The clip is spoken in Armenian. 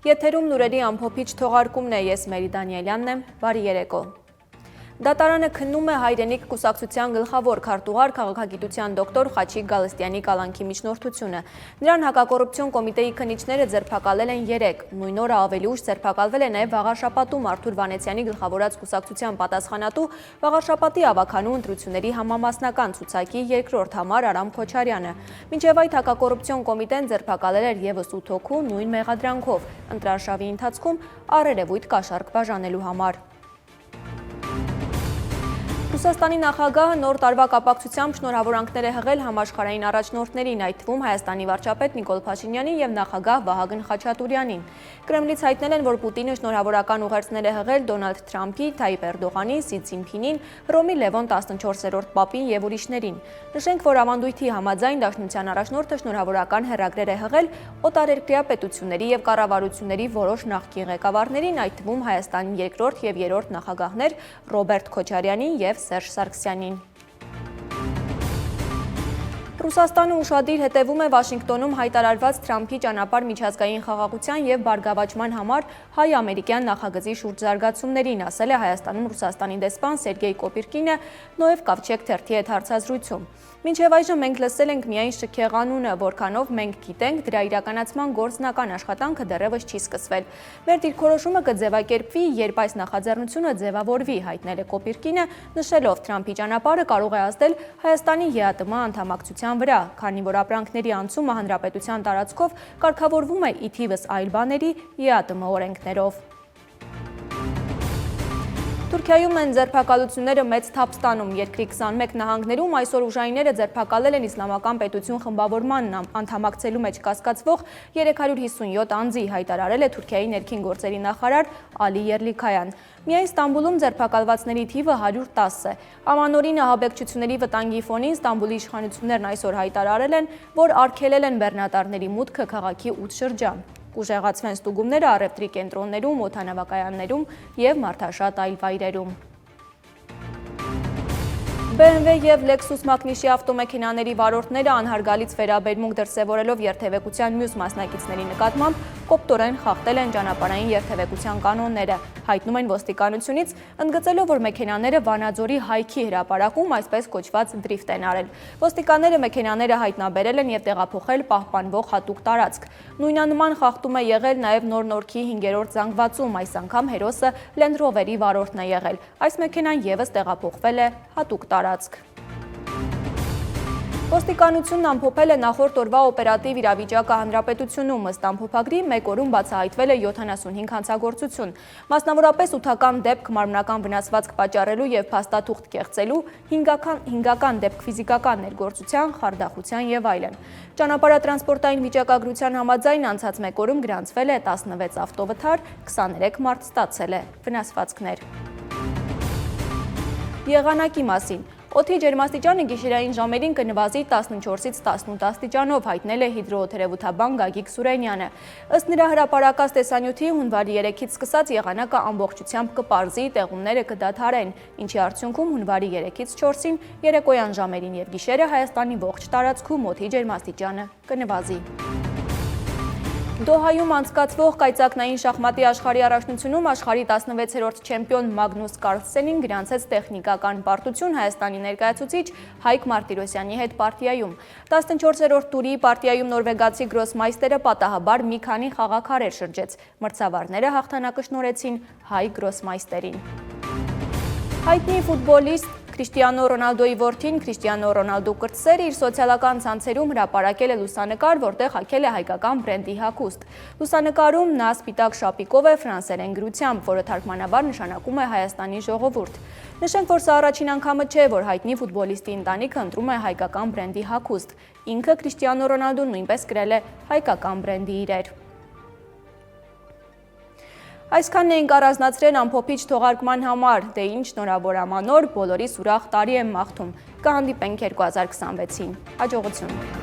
Եթերում լուրերի ամփոփիչ թողարկումն է, ես Մերի Դանիելյանն եմ, բարի երեկո։ Դատարանը քննում է Հայրենիք կուսակցության գլխավոր քարտուղար քաղաքագիտության դոկտոր Խաչիկ Գալստյանի կալանքի միջնորդությունը։ Նրան հակակոռուպցիոն կոմիտեի քննիչները ձերբակալել են 3, նույն օրը ավելի ուշ ձերբակալվել է նաև Վաղարշապատում Արթուր Վանեցյանի գլխավորած կուսակցության պատասխանատու Վաղարշապատի ավականու ընտրությունների համամասնական ցուցակի երկրորդ համար Արամ Քոչարյանը։ Մինչև այդ հակակոռուպցիոն կոմիտեն ձերբակալել էր ևս 8 հոգու նույն մեղադրանքով ընտրարշավի ընթացքում առերևույթ կաշառք բաժանելու համար։ Ռուսաստանի նախագահը նոր տարվա կապակցությամբ շնորհավորանքներ է հղել համաշխարհային առաջնորդներին, այդ թվում Հայաստանի վարչապետ Նիկոլ Փաշինյանին եւ նախագահ Վահագն Խաչատուրյանին։ Կրեմլից հայտնել են, որ Պուտինը շնորհավորական ուղերձներ է հղել Դոնալդ Թրամփի, Թայիպ Էրդողանի, Սի Ցինփինին, Հռոմի Լևոն 14-րդ պապին եւ ուրիշներին։ Նշենք, որ ավանդույթի համաձայն Դաշնության առաջնորդը շնորհավորական հեռագրեր է հղել օտարերկրյա պետությունների եւ կառավարությունների որոշ նախկին ղեկավարներին, այդ թվում Հայաստանի երկրորդ եւ երրորդ նախագահներ Ռոբերտ Քոչարյանին եւ Սերժ Սարգսյանին։ Ռուսաստանը ուշադիր հետևում է Վաշինգտոնում հայտարարված Թրամփի ճանապարհ միջազգային խաղաղության եւ բարգավաճման համար հայ-ամերիկյան նախագծի շուրջ զարգացումներին, ասել է Հայաստանում Ռուսաստանի դեսպան Սերգեյ Կոպիրկինը Նոև Կավչեկ թերթի հետ հարցազրույցում։ Մինչև այժմ մենք լսել ենք միայն շքեղ անունը, որքանով մենք գիտենք, դրա իրականացման գործնական աշխատանքը դեռևս չի սկսվել։ Մեր դիրքորոշումը կձևակերպվի, երբ այս նախաձեռնությունը ձևավորվի, հայտնել է Կոպիրկինը, նշելով Թրամփի ճանապարհը կարող է ազդել Հայաստանի ԵԱՏՄ անդամակցության վրա, քանի որ ապրանքների անցումը հանրապետության տարածքով կարգավորվում է ի թիվս այլ բաների ԵԱՏՄ օրենքներով։ Թուրքիայում են ձերբակալությունները մեծ թափ ստանում։ Երկրի 21 նահանգներում այսօր ուժայինները ձերբակալել են Իսլամական պետություն խմբավորման անդամակցելու մեջ կասկածվող 357 անձի, հայտարարել է Թուրքիայի ներքին գործերի նախարար Ալի Երլիքայան։ Միայն Ստամբուլում ձերբակալվածների թիվը 110 է։ Ամանորին ահաբեկչությունների վտանգի ֆոնին Ստամբուլի իշխանություններն այսօր հայտարարել են, որ արգելել են բեռնատարների մուտքը քաղաքի 8 շրջան։ Կուժեղացվեն ստուգումները առևտրի կենտրոններում, օդանավակայաններում եւ մարդաշատ այլ վայրերում։ BMW եւ Lexus մակնիշի ավտոմեքենաների վարորդները անհարգալից վերաբերմունք դրսևորելով երթևեկության մյուս մասնակիցների նկատմամբ կոպտորեն խախտել են ճանապարհային երթևեկության կանոնները, հայտնում են ոստիկանությունից, ընդգծելով, որ մեքենաները Վանաձորի Հայքի հրապարակում այսպես կոչված դրիֆտ են արել։ Ոստիկանները մեքենաները հայտնաբերել են եւ տեղափոխել պահպանվող հատուկ տարածք։ Նույնանման խախտում է եղել նաեւ Նոր-Նորքի 5-րդ զանգվածում, այս անգամ հերոսը Land Rover-ի վարորդն է եղել։ Այս մեքենան եւս տեղափոխվել է հատուկ տարածք։ Ոստիկանությունն ամփոփել է նախորդ օրվա օպերատիվ իրավիճակը հանրապետությունում, ըստ ամփոփագրի մեկ օրում բացահայտվել է 75 հանցագործություն, մասնավորապես ութական դեպք մարմնական վնասվածք պատճառելու եւ փաստաթուղթ կեղծելու, հինգական դեպք ֆիզիկական ներգործության, խարդախության եւ այլն։ Ճանապարհատրանսպորտային վիճակագրության համաձայն անցած մեկ օրում գրանցվել է 16 ավտովթար, 23 մարդ ստացել է վնասվածքներ։ Եղանակի մասին։ Օդի ջերմաստիճանը գիշերային ժամերին կնվազի 14-ից 18 աստիճանով, հայտնել է հիդրոթերապևտաբան Գագիկ Սուրենյանը։ Ըստ նրա հրապարակած տեսանյութի հունվարի 3-ից սկսած եղանակը ամբողջությամբ կպարզի, տեղումները կդադարեն, ինչի արդյունքում հունվարի 3-ից 4-ին երեկոյան ժամերին եւ գիշերը Հայաստանի ողջ տարածքում օդի ջերմաստիճանը կնվազի։ Դոհայում անցկացվող կայծակնային շախմատի աշխարհի առաջնությունում աշխարհի 16-րդ չեմպիոն Մագնուս Կարլսենին գրանցեց տեխնիկական պարտություն Հայաստանի ներկայացուցիչ Հայկ Մարտիրոսյանի հետ պարտիայում։ 14-րդ տուրի պարտիայում նորվեգացի գրոսմայստերը պատահաբար մի քանի խաղաքարեր շրջեց։ Մրցավարները հաղթանակը շնորհեցին հայ գրոսմայստերին։ Հայտնի ֆուտբոլիստ Քրիշտիանո Ռոնալդոյի որդին Քրիշտիանո Ռոնալդո կրտսերը իր սոցիալական ցանցերում հրապարակել է լուսանկար, որտեղ հագել է հայկական բրենդի հագուստ։ Լուսանկարում նա սպիտակ շապիկով է ֆրանսերեն գրությամբ, որը թարգմանաբար նշանակում է Հայաստանի ժողովուրդ։ Նշենք, որ սա առաջին անգամը չէ, որ հայտնի ֆուտբոլիստի ընտանիքը ընտրում է հայկական բրենդի հագուստ։ Ինքը Քրիշտիանո Ռոնալդոն նույնպես կրել է հայկական բրենդի իրեր։ Այսքանն էինք առանձնացրել ամփոփիչ թողարկման համար, դե ինչ շնորհավոր ամանոր, բոլորիս ուրախ տարի եմ մաղթում, կհանդիպենք 2026-ին, հաջողություն։